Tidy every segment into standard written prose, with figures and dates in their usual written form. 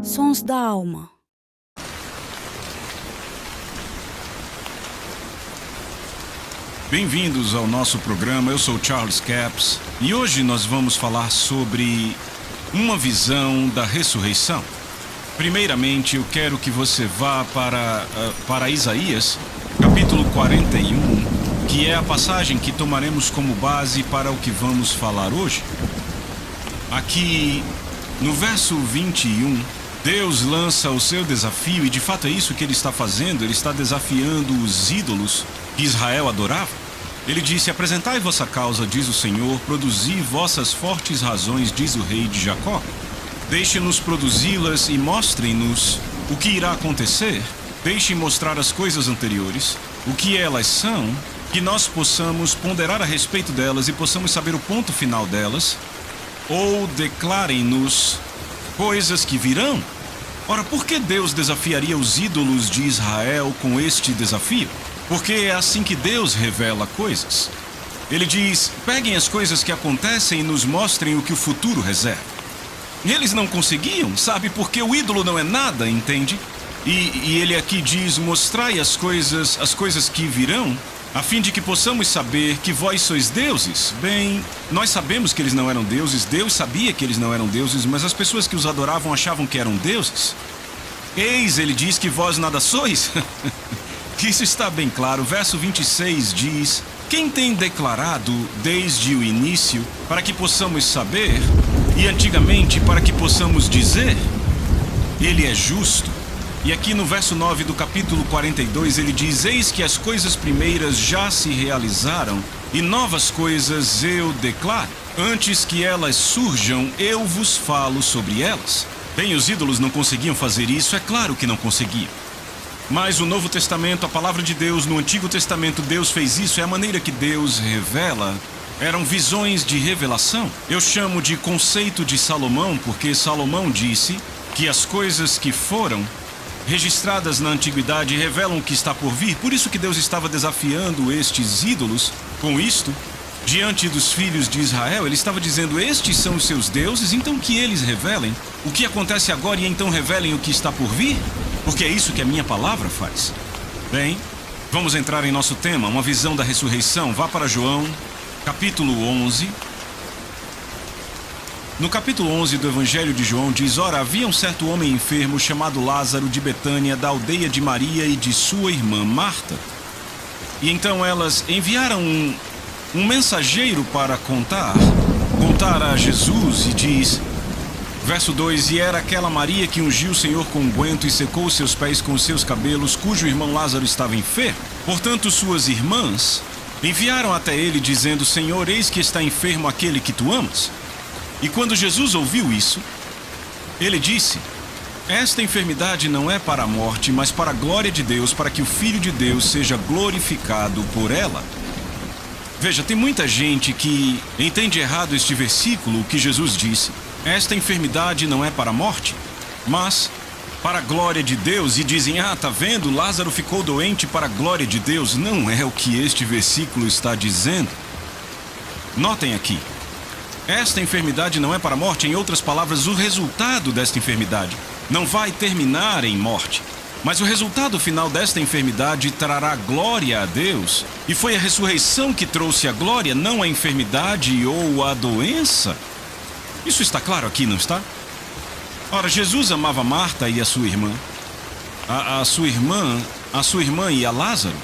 Sons da alma. Bem-vindos ao nosso programa, eu sou Charles Capps e hoje nós vamos falar sobre uma visão da ressurreição. Primeiramente, eu quero que você vá para Isaías, capítulo 41, que é a passagem que tomaremos como base para o que vamos falar hoje. Aqui, no verso 21, Deus lança o seu desafio, e de fato é isso que ele está fazendo. Ele está desafiando os ídolos que Israel adorava. Ele disse: apresentai vossa causa, diz o Senhor, produzi vossas fortes razões, diz o rei de Jacó. Deixe-nos produzi-las e mostrem-nos o que irá acontecer. Deixe mostrar as coisas anteriores, o que elas são, que nós possamos ponderar a respeito delas e possamos saber o ponto final delas. Ou declarem-nos coisas que virão. Ora, por que Deus desafiaria os ídolos de Israel com este desafio? Porque é assim que Deus revela coisas. Ele diz: peguem as coisas que acontecem e nos mostrem o que o futuro reserva. E eles não conseguiam, sabe? Porque o ídolo não é nada, entende? E ele aqui diz: mostrai as coisas que virão, a fim de que possamos saber que vós sois deuses. Bem, nós sabemos que eles não eram deuses, Deus sabia que eles não eram deuses, mas as pessoas que os adoravam achavam que eram deuses. Eis, ele diz que vós nada sois. Isso está bem claro. Verso 26 diz: quem tem declarado desde o início, para que possamos saber, e antigamente para que possamos dizer, ele é justo. E aqui no verso 9 do capítulo 42 ele diz: eis que as coisas primeiras já se realizaram, e novas coisas eu declaro. Antes que elas surjam, eu vos falo sobre elas. Bem, os ídolos não conseguiam fazer isso, é claro que não conseguiam. Mas o Novo Testamento, a palavra de Deus, no Antigo Testamento, Deus fez isso, é a maneira que Deus revela. Eram visões de revelação. Eu chamo de conceito de Salomão, porque Salomão disse que as coisas que foram registradas na antiguidade revelam o que está por vir. Por isso que Deus estava desafiando estes ídolos com isto, diante dos filhos de Israel. Ele estava dizendo: estes são os seus deuses, então que eles revelem o que acontece agora e então revelem o que está por vir, porque é isso que a minha palavra faz. Bem, vamos entrar em nosso tema, uma visão da ressurreição. Vá para João, capítulo 11. No capítulo 11 do Evangelho de João diz: ora, havia um certo homem enfermo chamado Lázaro, de Betânia, da aldeia de Maria e de sua irmã Marta. E então elas enviaram um mensageiro para contar a Jesus, e diz, verso 2: e era aquela Maria que ungiu o Senhor com unguento e secou os seus pés com os seus cabelos, cujo irmão Lázaro estava enfermo. Portanto, suas irmãs enviaram até ele, dizendo: Senhor, eis que está enfermo aquele que tu amas. E quando Jesus ouviu isso, ele disse: esta enfermidade não é para a morte, mas para a glória de Deus, para que o Filho de Deus seja glorificado por ela. Veja, tem muita gente que entende errado este versículo, que Jesus disse: esta enfermidade não é para a morte, mas para a glória de Deus, e dizem: tá vendo, Lázaro ficou doente para a glória de Deus. Não é o que este versículo está dizendo. Notem aqui, esta enfermidade não é para a morte. Em outras palavras, o resultado desta enfermidade não vai terminar em morte, mas o resultado final desta enfermidade trará glória a Deus. E foi a ressurreição que trouxe a glória, não a enfermidade ou a doença. Isso está claro aqui, não está? Ora, Jesus amava Marta e a sua irmã, a sua irmã e a Lázaro.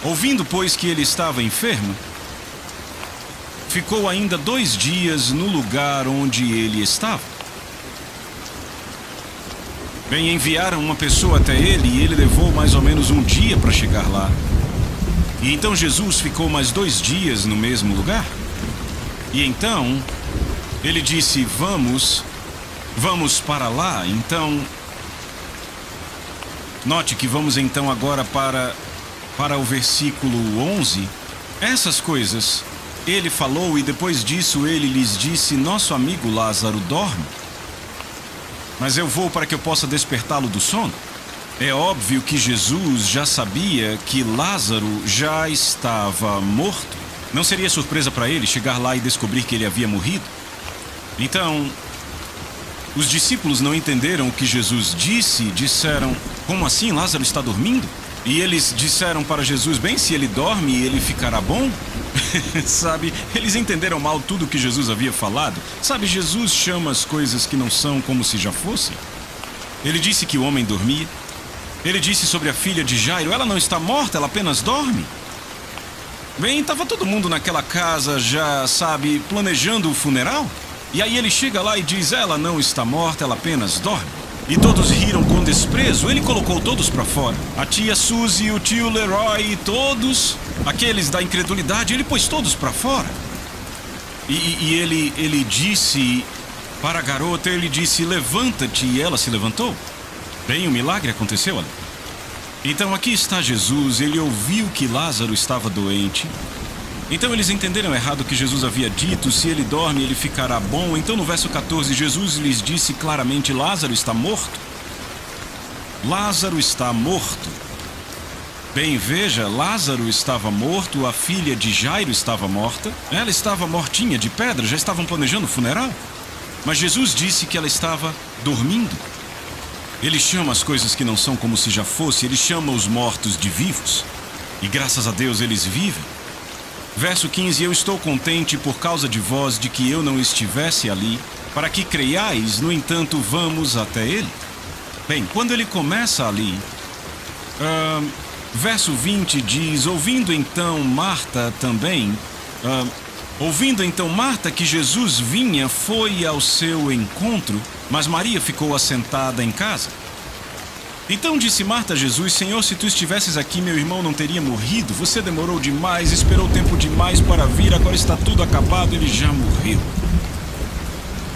Ouvindo, pois, que ele estava enfermo, ficou ainda 2 dias no lugar onde ele estava. Bem, enviaram uma pessoa até ele e ele levou mais ou menos 1 dia para chegar lá. E então Jesus ficou mais 2 dias no mesmo lugar. E então ele disse: vamos para lá. Então, note que vamos então agora para o versículo 11. Essas coisas ele falou, e depois disso ele lhes disse: nosso amigo Lázaro dorme, mas eu vou para que eu possa despertá-lo do sono. É óbvio que Jesus já sabia que Lázaro já estava morto. Não seria surpresa para ele chegar lá e descobrir que ele havia morrido. Então, Os discípulos não entenderam o que Jesus disse e disseram: como assim, Lázaro está dormindo? E eles disseram para Jesus: bem, se ele dorme, ele ficará bom? Sabe, eles entenderam mal tudo o que Jesus havia falado. Sabe, Jesus chama as coisas que não são como se já fossem. Ele disse que o homem dormia. Ele disse sobre a filha de Jairo: ela não está morta, ela apenas dorme. Bem, estava todo mundo naquela casa já, sabe, planejando o funeral. E aí ele chega lá e diz: ela não está morta, ela apenas dorme. E todos riram com desprezo. Ele colocou todos para fora. A tia Suzy, o tio Leroy e todos, aqueles da incredulidade, ele pôs todos para fora. E ele disse para a garota, ele disse: levanta-te, e ela se levantou. Bem, o milagre aconteceu ali. Então aqui está Jesus, ele ouviu que Lázaro estava doente. Então eles entenderam errado o que Jesus havia dito: se ele dorme, ele ficará bom. Então no verso 14, Jesus lhes disse claramente: Lázaro está morto. Lázaro está morto. Bem, veja, Lázaro estava morto, a filha de Jairo estava morta. Ela estava mortinha de pedra, já estavam planejando o funeral. Mas Jesus disse que ela estava dormindo. Ele chama as coisas que não são como se já fosse, ele chama os mortos de vivos. E graças a Deus eles vivem. Verso 15: eu estou contente por causa de vós de que eu não estivesse ali, para que creiais, no entanto, vamos até ele. Bem, quando ele começa ali, verso 20 diz: ouvindo então Marta que Jesus vinha, foi ao seu encontro, mas Maria ficou assentada em casa. Então disse Marta a Jesus: Senhor, se tu estivesses aqui, meu irmão não teria morrido. Você demorou demais, esperou tempo demais para vir, agora está tudo acabado, ele já morreu.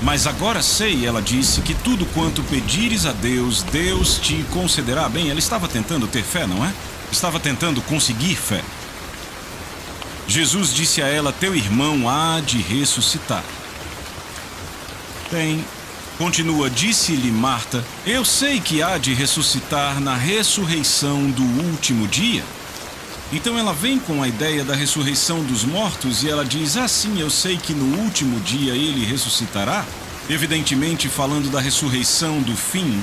Mas agora sei, ela disse, que tudo quanto pedires a Deus, Deus te concederá. Bem, ela estava tentando ter fé, não é? Estava tentando conseguir fé. Jesus disse a ela: teu irmão há de ressuscitar. Bem, continua, disse-lhe Marta: eu sei que há de ressuscitar na ressurreição do último dia. Então ela vem com a ideia da ressurreição dos mortos e ela diz: sim, eu sei que no último dia ele ressuscitará. Evidentemente falando da ressurreição do fim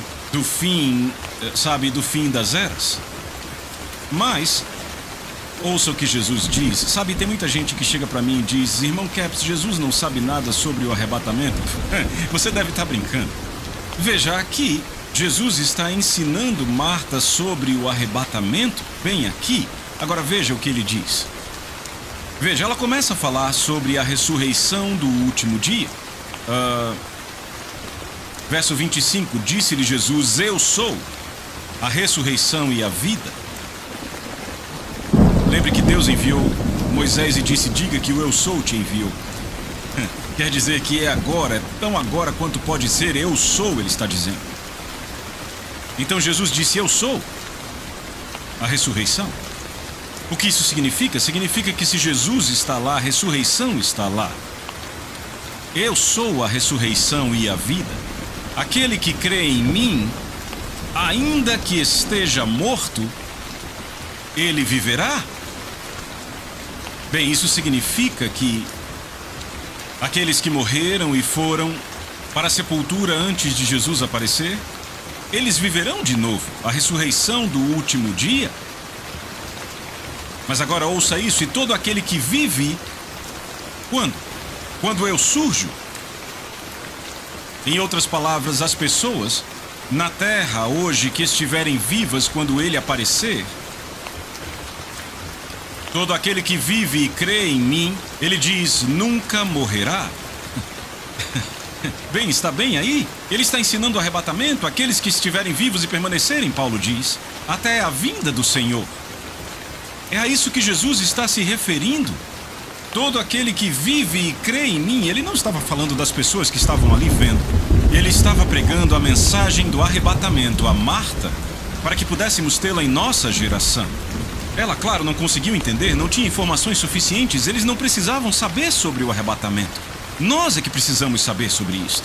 das eras. Mas ouça o que Jesus diz. Sabe, tem muita gente que chega para mim e diz: irmão Caps, Jesus não sabe nada sobre o arrebatamento. Você deve estar brincando. Veja, aqui Jesus está ensinando Marta sobre o arrebatamento, bem aqui. Agora veja o que ele diz. Veja, ela começa a falar sobre a ressurreição do último dia. Verso 25, disse-lhe Jesus: eu sou a ressurreição e a vida. Lembre que Deus enviou Moisés e disse: diga que o eu sou te enviou. Quer dizer que é agora, é tão agora quanto pode ser. Eu sou, ele está dizendo. Então Jesus disse: eu sou a ressurreição. O que isso significa? Significa que se Jesus está lá, a ressurreição está lá. Eu sou a ressurreição e a vida. Aquele que crê em mim, ainda que esteja morto, ele viverá. Bem, isso significa que aqueles que morreram e foram para a sepultura antes de Jesus aparecer, eles viverão de novo, a ressurreição do último dia. Mas agora ouça isso: e todo aquele que vive, quando? Quando eu surjo. Em outras palavras, as pessoas na terra hoje que estiverem vivas quando ele aparecer, todo aquele que vive e crê em mim, ele diz, nunca morrerá. Bem, está bem aí? Ele está ensinando o arrebatamento àqueles que estiverem vivos e permanecerem, Paulo diz, até a vinda do Senhor. É a isso que Jesus está se referindo. Todo aquele que vive e crê em mim. Ele não estava falando das pessoas que estavam ali vendo. Ele estava pregando a mensagem do arrebatamento a Marta, para que pudéssemos tê-la em nossa geração. Ela, claro, não conseguiu entender, não tinha informações suficientes, eles não precisavam saber sobre o arrebatamento. Nós é que precisamos saber sobre isto.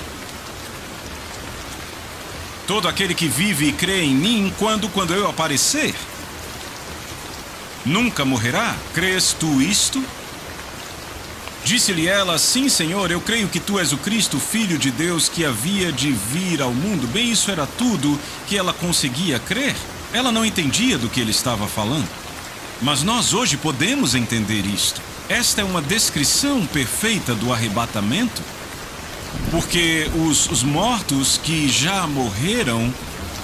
Todo aquele que vive e crê em mim, quando eu aparecer, nunca morrerá. Crês tu isto? Disse-lhe ela: sim, Senhor, eu creio que tu és o Cristo, Filho de Deus, que havia de vir ao mundo. Bem, isso era tudo que ela conseguia crer. Ela não entendia do que ele estava falando. Mas nós hoje podemos entender isto. Esta é uma descrição perfeita do arrebatamento, porque os mortos que já morreram,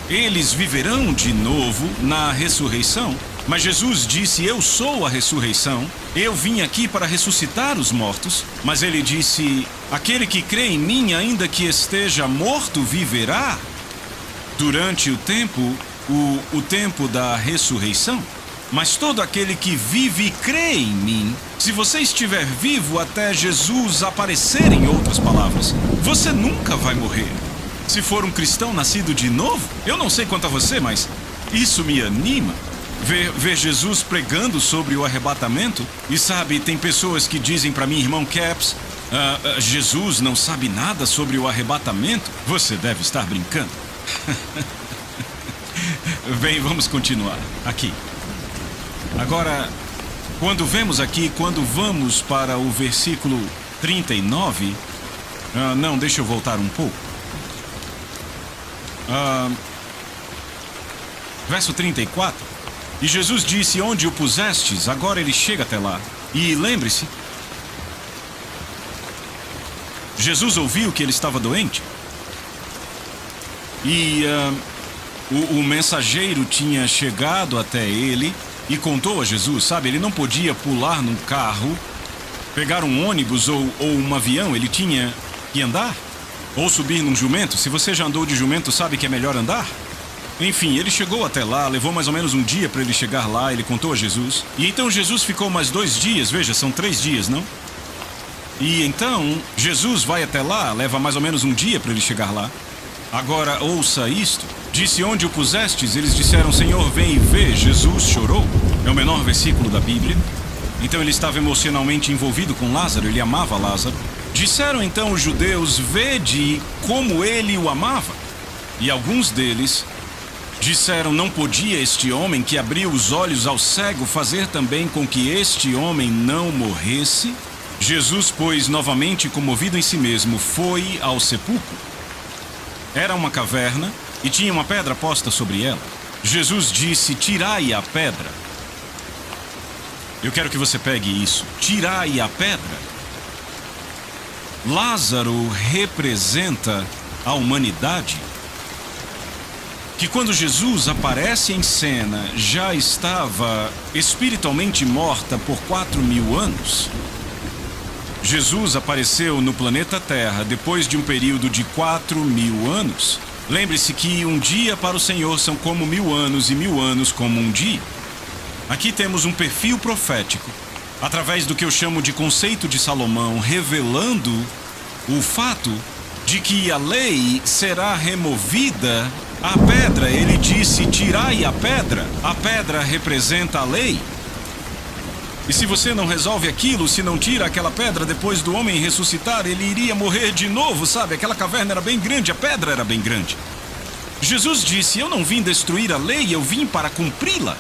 eles viverão de novo na ressurreição. Mas Jesus disse: eu sou a ressurreição, eu vim aqui para ressuscitar os mortos. Mas ele disse: aquele que crê em mim, ainda que esteja morto, viverá durante o tempo da ressurreição. Mas todo aquele que vive e crê em mim, se você estiver vivo até Jesus aparecer, em outras palavras, você nunca vai morrer. Se for um cristão nascido de novo, eu não sei quanto a você, mas isso me anima. Ver Jesus pregando sobre o arrebatamento. E sabe, tem pessoas que dizem para mim: irmão Caps, Jesus não sabe nada sobre o arrebatamento. Você deve estar brincando. Bem, vamos continuar aqui. Agora, quando vamos para o versículo 39, não, deixa eu voltar um pouco. Verso 34. E Jesus disse: onde o pusestes? Agora ele chega até lá. E lembre-se, Jesus ouviu que ele estava doente. E o mensageiro tinha chegado até ele e contou a Jesus, sabe? Ele não podia pular num carro, pegar um ônibus ou um avião. Ele tinha que andar ou subir num jumento. Se você já andou de jumento, sabe que é melhor andar. Enfim, ele chegou até lá, levou mais ou menos um dia para ele chegar lá. Ele contou a Jesus. E então Jesus ficou mais 2 dias. Veja, são 3 dias, não? E então Jesus vai até lá, leva mais ou menos um dia para ele chegar lá. Agora ouça isto. Disse: onde o pusestes? Eles disseram: Senhor, vem e vê. Jesus chorou. É o menor versículo da Bíblia. Então ele estava emocionalmente envolvido com Lázaro, ele amava Lázaro. Disseram então os judeus: vede como ele o amava. E alguns deles disseram: não podia este homem que abriu os olhos ao cego fazer também com que este homem não morresse? Jesus, pois, novamente comovido em si mesmo, foi ao sepulcro. Era uma caverna e tinha uma pedra posta sobre ela. Jesus disse: tirai a pedra. Eu quero que você pegue isso. Tirai a pedra. Lázaro representa a humanidade, que quando Jesus aparece em cena já estava espiritualmente morta por 4.000 anos. Jesus apareceu no planeta Terra depois de um período de 4.000 anos. Lembre-se que um dia para o Senhor são como 1.000 anos e 1.000 anos como um dia. Aqui temos um perfil profético, através do que eu chamo de conceito de Salomão, revelando o fato de que a lei será removida. A pedra, ele disse: tirai a pedra. A pedra representa a lei. E se você não resolve aquilo, se não tira aquela pedra depois do homem ressuscitar, ele iria morrer de novo, sabe? Aquela caverna era bem grande, a pedra era bem grande. Jesus disse: eu não vim destruir a lei, eu vim para cumpri-la.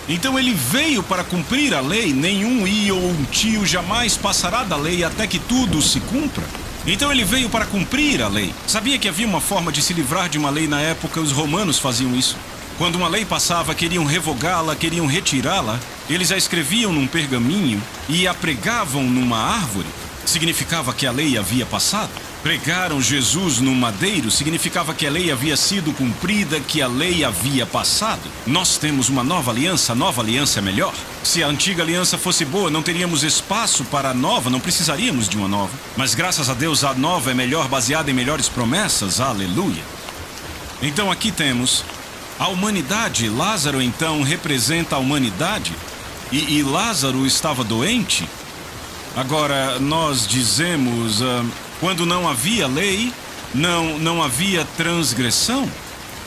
Então ele veio para cumprir a lei. Nenhum io ou um tio jamais passará da lei até que tudo se cumpra. Então ele veio para cumprir a lei. Sabia que havia uma forma de se livrar de uma lei na época? Os romanos faziam isso. Quando uma lei passava, queriam revogá-la, queriam retirá-la, eles a escreviam num pergaminho e a pregavam numa árvore. Significava que a lei havia passado. Pregaram Jesus no madeiro, significava que a lei havia sido cumprida, que a lei havia passado. Nós temos uma nova aliança, a nova aliança é melhor. Se a antiga aliança fosse boa, não teríamos espaço para a nova, não precisaríamos de uma nova. Mas graças a Deus a nova é melhor, baseada em melhores promessas, aleluia. Então aqui temos a humanidade. Lázaro então representa a humanidade e Lázaro estava doente. Agora nós dizemos, quando não havia lei, não havia transgressão.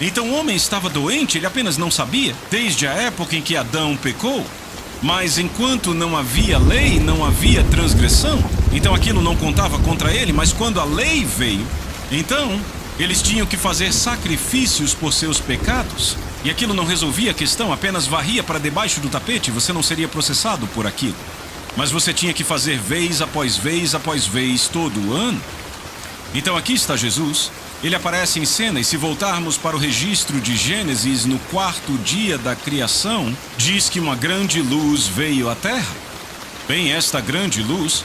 Então o homem estava doente, ele apenas não sabia, desde a época em que Adão pecou. Mas enquanto não havia lei, não havia transgressão. Então aquilo não contava contra ele, mas quando a lei veio, então eles tinham que fazer sacrifícios por seus pecados. E aquilo não resolvia a questão, apenas varria para debaixo do tapete, você não seria processado por aquilo. mas você tinha que fazer vez após vez após vez todo ano. Então aqui está Jesus. Ele aparece em cena, e se voltarmos para o registro de Gênesis, no 4º dia da criação, diz que uma grande luz veio à terra. Bem, esta grande luz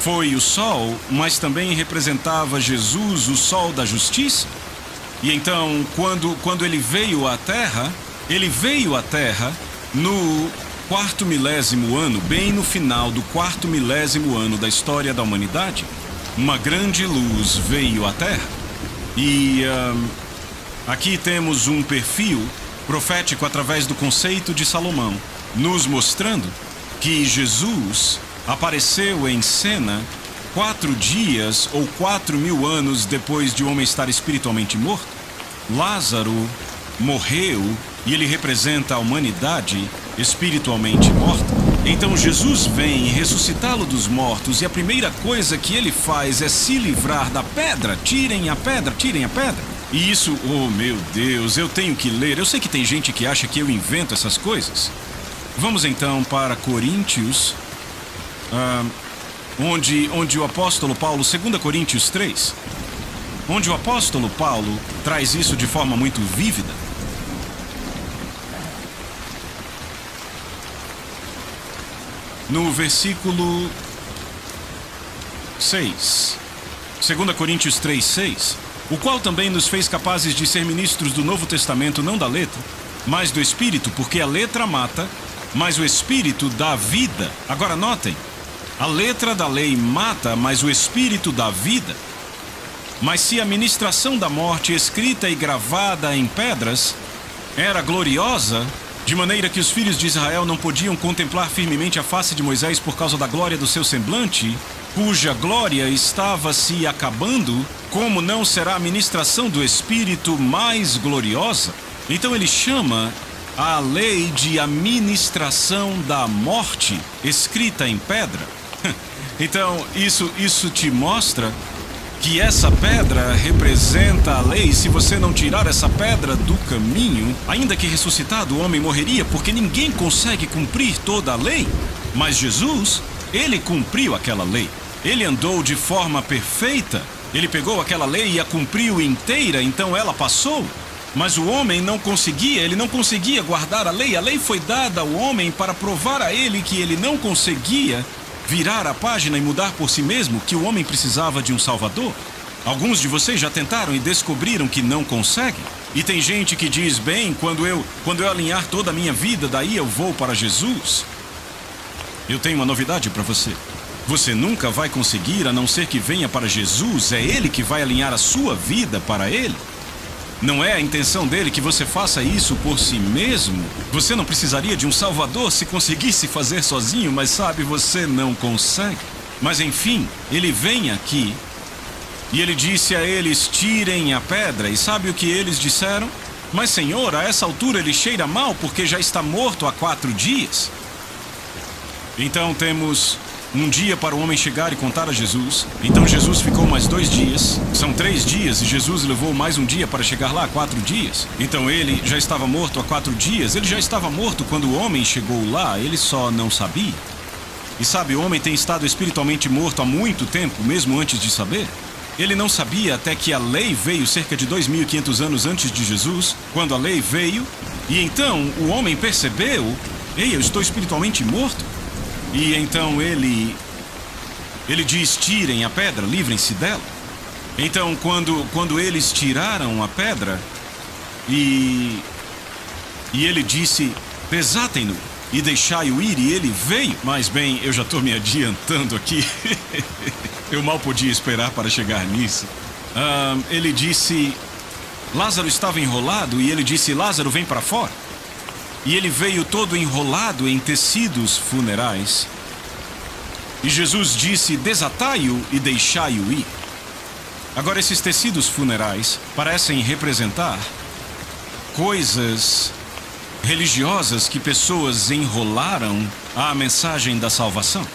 foi o sol, mas também representava Jesus, o sol da justiça. E então, quando ele veio à terra no 4º milésimo ano, bem no final do 4º milésimo ano da história da humanidade. Uma grande luz veio à terra. E aqui temos um perfil profético através do conceito de Salomão, nos mostrando que Jesus apareceu em cena 4 dias ou 4.000 anos depois de o homem estar espiritualmente morto. Lázaro morreu e ele representa a humanidade espiritualmente morta. Então Jesus vem ressuscitá-lo dos mortos, e a primeira coisa que ele faz é se livrar da pedra. Tirem a pedra, tirem a pedra. E isso, oh meu Deus, eu tenho que ler. Eu sei que tem gente que acha que eu invento essas coisas. Vamos então para Coríntios, onde o apóstolo Paulo, 2 Coríntios 3, onde o apóstolo Paulo traz isso de forma muito vívida. No versículo 6, 2 Coríntios 3, 6, o qual também nos fez capazes de ser ministros do Novo Testamento, não da letra, mas do Espírito, porque a letra mata, mas o Espírito dá vida. Agora notem, a letra da lei mata, mas o Espírito dá vida. Mas se a ministração da morte, escrita e gravada em pedras, era gloriosa, de maneira que os filhos de Israel não podiam contemplar firmemente a face de Moisés por causa da glória do seu semblante, cuja glória estava se acabando, como não será a ministração do Espírito mais gloriosa? Então ele chama a lei de a ministração da morte, escrita em pedra. Então isso te mostra que essa pedra representa a lei. Se você não tirar essa pedra do caminho, ainda que ressuscitado, o homem morreria, porque ninguém consegue cumprir toda a lei. Mas Jesus, ele cumpriu aquela lei. Ele andou de forma perfeita. Ele pegou aquela lei e a cumpriu inteira, então ela passou. Mas o homem não conseguia, ele não conseguia guardar a lei. A lei foi dada ao homem para provar a ele que ele não conseguia virar a página e mudar por si mesmo, que o homem precisava de um salvador. Alguns de vocês já tentaram e descobriram que não conseguem. E tem gente que diz, bem, quando eu alinhar toda a minha vida, daí eu vou para Jesus. Eu tenho uma novidade para você. Você nunca vai conseguir, a não ser que venha para Jesus. É Ele que vai alinhar a sua vida para Ele. Não é a intenção dele que você faça isso por si mesmo. Você não precisaria de um salvador se conseguisse fazer sozinho, mas sabe, você não consegue. Mas enfim, ele vem aqui e ele disse a eles, tirem a pedra. E sabe o que eles disseram? Mas Senhor, a essa altura ele cheira mal porque já está morto há 4 dias. Então temos um dia para o homem chegar e contar a Jesus. Então Jesus ficou mais 2 dias. São 3 dias e Jesus levou mais um dia para chegar lá, 4 dias. Então ele já estava morto há 4 dias. Ele já estava morto quando o homem chegou lá. Ele só não sabia. E sabe, o homem tem estado espiritualmente morto há muito tempo, mesmo antes de saber. Ele não sabia até que a lei veio cerca de 2.500 anos antes de Jesus, quando a lei veio. E então o homem percebeu, ei, eu estou espiritualmente morto. E então ele diz, tirem a pedra, livrem-se dela. Então quando eles tiraram a pedra, e ele disse, desatem-no e deixai-o ir, e ele veio. Mas bem, eu já estou me adiantando aqui. Eu mal podia esperar para chegar nisso. Ele disse, Lázaro estava enrolado, e ele disse, Lázaro, vem para fora. E ele veio todo enrolado em tecidos funerais. E Jesus disse, desatai-o e deixai-o ir. Agora, esses tecidos funerais parecem representar coisas religiosas que pessoas enrolaram à mensagem da salvação.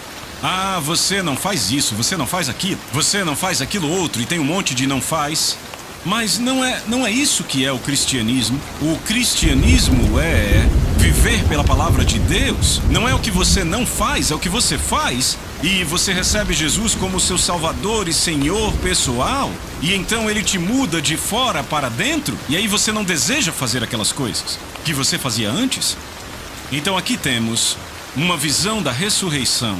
Ah, você não faz isso, você não faz aquilo, você não faz aquilo outro, e tem um monte de não faz. Mas não é isso que é o cristianismo. O cristianismo é viver pela palavra de Deus. Não é o que você não faz, é o que você faz. E você recebe Jesus como seu Salvador e Senhor pessoal. E então Ele te muda de fora para dentro. E aí você não deseja fazer aquelas coisas que você fazia antes. Então aqui temos uma visão da ressurreição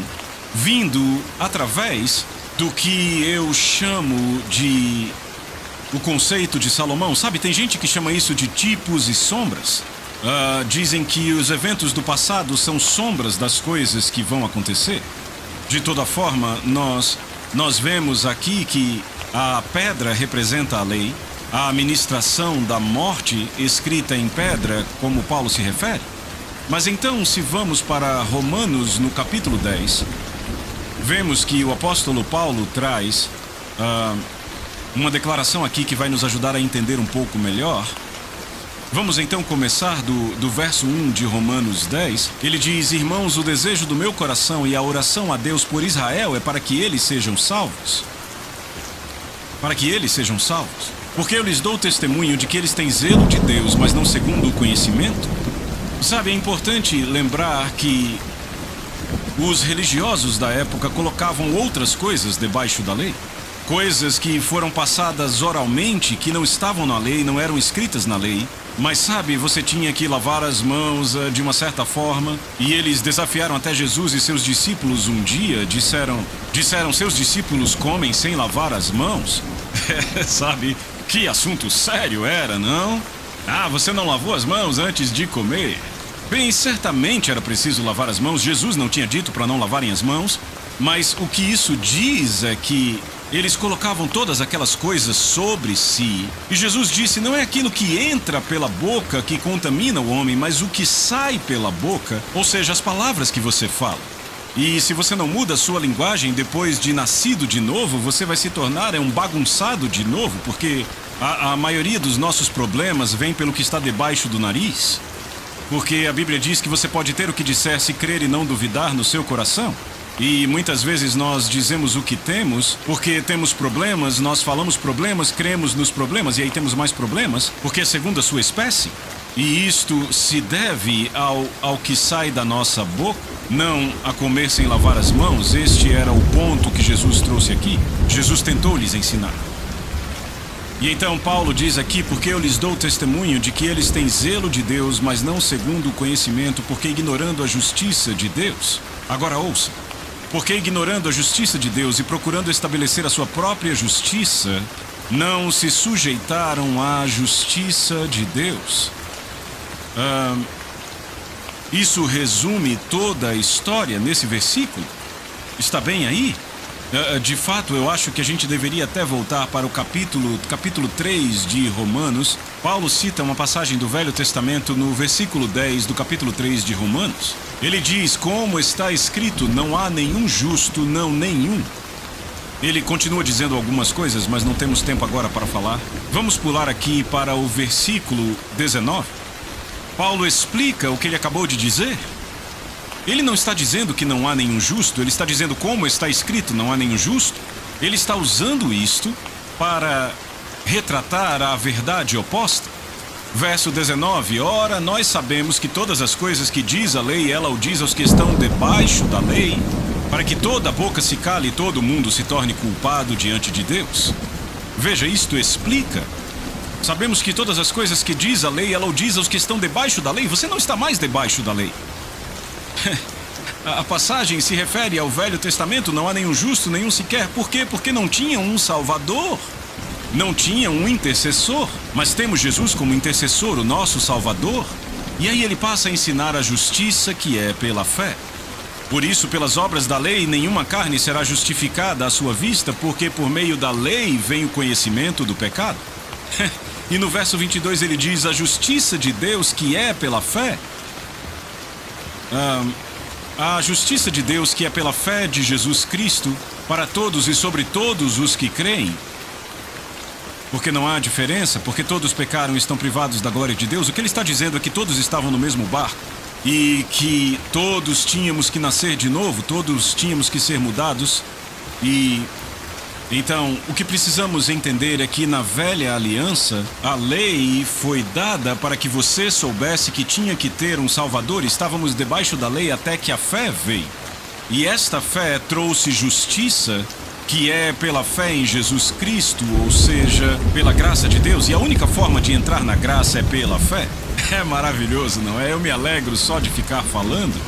vindo através do que eu chamo de o conceito de Salomão. Sabe, tem gente que chama isso de tipos e sombras. Dizem que os eventos do passado são sombras das coisas que vão acontecer. De toda forma, nós vemos aqui que a pedra representa a lei, a administração da morte escrita em pedra, como Paulo se refere. Mas então, se vamos para Romanos, no capítulo 10, vemos que o apóstolo Paulo traz uma declaração aqui que vai nos ajudar a entender um pouco melhor. Vamos então começar do verso 1 de Romanos 10. Ele diz: irmãos, o desejo do meu coração e a oração a Deus por Israel é para que eles sejam salvos. Para que eles sejam salvos. Porque eu lhes dou testemunho de que eles têm zelo de Deus, mas não segundo o conhecimento. Sabe, é importante lembrar que os religiosos da época colocavam outras coisas debaixo da lei. Coisas que foram passadas oralmente, que não estavam na lei, não eram escritas na lei. Mas sabe, você tinha que lavar as mãos de uma certa forma. E eles desafiaram até Jesus e seus discípulos um dia. Disseram, seus discípulos comem sem lavar as mãos? Sabe, que assunto sério era, não? Você não lavou as mãos antes de comer? Bem, certamente era preciso lavar as mãos. Jesus não tinha dito para não lavarem as mãos. Mas o que isso diz é que eles colocavam todas aquelas coisas sobre si. E Jesus disse, não é aquilo que entra pela boca que contamina o homem, mas o que sai pela boca, ou seja, as palavras que você fala. E se você não muda a sua linguagem depois de nascido de novo, você vai se tornar um bagunçado de novo, porque a maioria dos nossos problemas vem pelo que está debaixo do nariz. Porque a Bíblia diz que você pode ter o que disser se crer e não duvidar no seu coração. E muitas vezes nós dizemos o que temos porque temos problemas, nós falamos problemas, cremos nos problemas e aí temos mais problemas porque é segundo a sua espécie. E isto se deve ao que sai da nossa boca, não a comer sem lavar as mãos. Este era o ponto que Jesus trouxe aqui. Jesus tentou lhes ensinar. E então Paulo diz aqui, porque eu lhes dou testemunho de que eles têm zelo de Deus, mas não segundo o conhecimento, porque ignorando a justiça de Deus. Agora ouça. Porque ignorando a justiça de Deus e procurando estabelecer a sua própria justiça, não se sujeitaram à justiça de Deus. Isso resume toda a história nesse versículo. Está bem aí? De fato, eu acho que a gente deveria até voltar para o capítulo 3 de Romanos. Paulo cita uma passagem do Velho Testamento no versículo 10 do capítulo 3 de Romanos. Ele diz, como está escrito, não há nenhum justo, não nenhum. Ele continua dizendo algumas coisas, mas não temos tempo agora para falar. Vamos pular aqui para o versículo 19. Paulo explica o que ele acabou de dizer. Ele não está dizendo que não há nenhum justo, ele está dizendo como está escrito, não há nenhum justo. Ele está usando isto para retratar a verdade oposta. Verso 19, ora, nós sabemos que todas as coisas que diz a lei, ela o diz aos que estão debaixo da lei, para que toda a boca se cale e todo mundo se torne culpado diante de Deus. Veja, isto explica. Sabemos que todas as coisas que diz a lei, ela o diz aos que estão debaixo da lei. Você não está mais debaixo da lei. A passagem se refere ao Velho Testamento, não há nenhum justo, nenhum sequer. Por quê? Porque não tinha um Salvador. Não tinha um intercessor, mas temos Jesus como intercessor, o nosso Salvador. E aí ele passa a ensinar a justiça que é pela fé. Por isso, pelas obras da lei, nenhuma carne será justificada à sua vista, porque por meio da lei vem o conhecimento do pecado. E no verso 22 ele diz, a justiça de Deus que é pela fé. A justiça de Deus que é pela fé de Jesus Cristo, para todos e sobre todos os que creem. Porque não há diferença, porque todos pecaram e estão privados da glória de Deus. O que ele está dizendo é que todos estavam no mesmo barco e que todos tínhamos que nascer de novo, todos tínhamos que ser mudados. E Então, o que precisamos entender é que na velha aliança, a lei foi dada para que você soubesse que tinha que ter um Salvador. Estávamos debaixo da lei até que a fé veio. E esta fé trouxe justiça, que é pela fé em Jesus Cristo, ou seja, pela graça de Deus. E a única forma de entrar na graça é pela fé. É maravilhoso, não é? Eu me alegro só de ficar falando.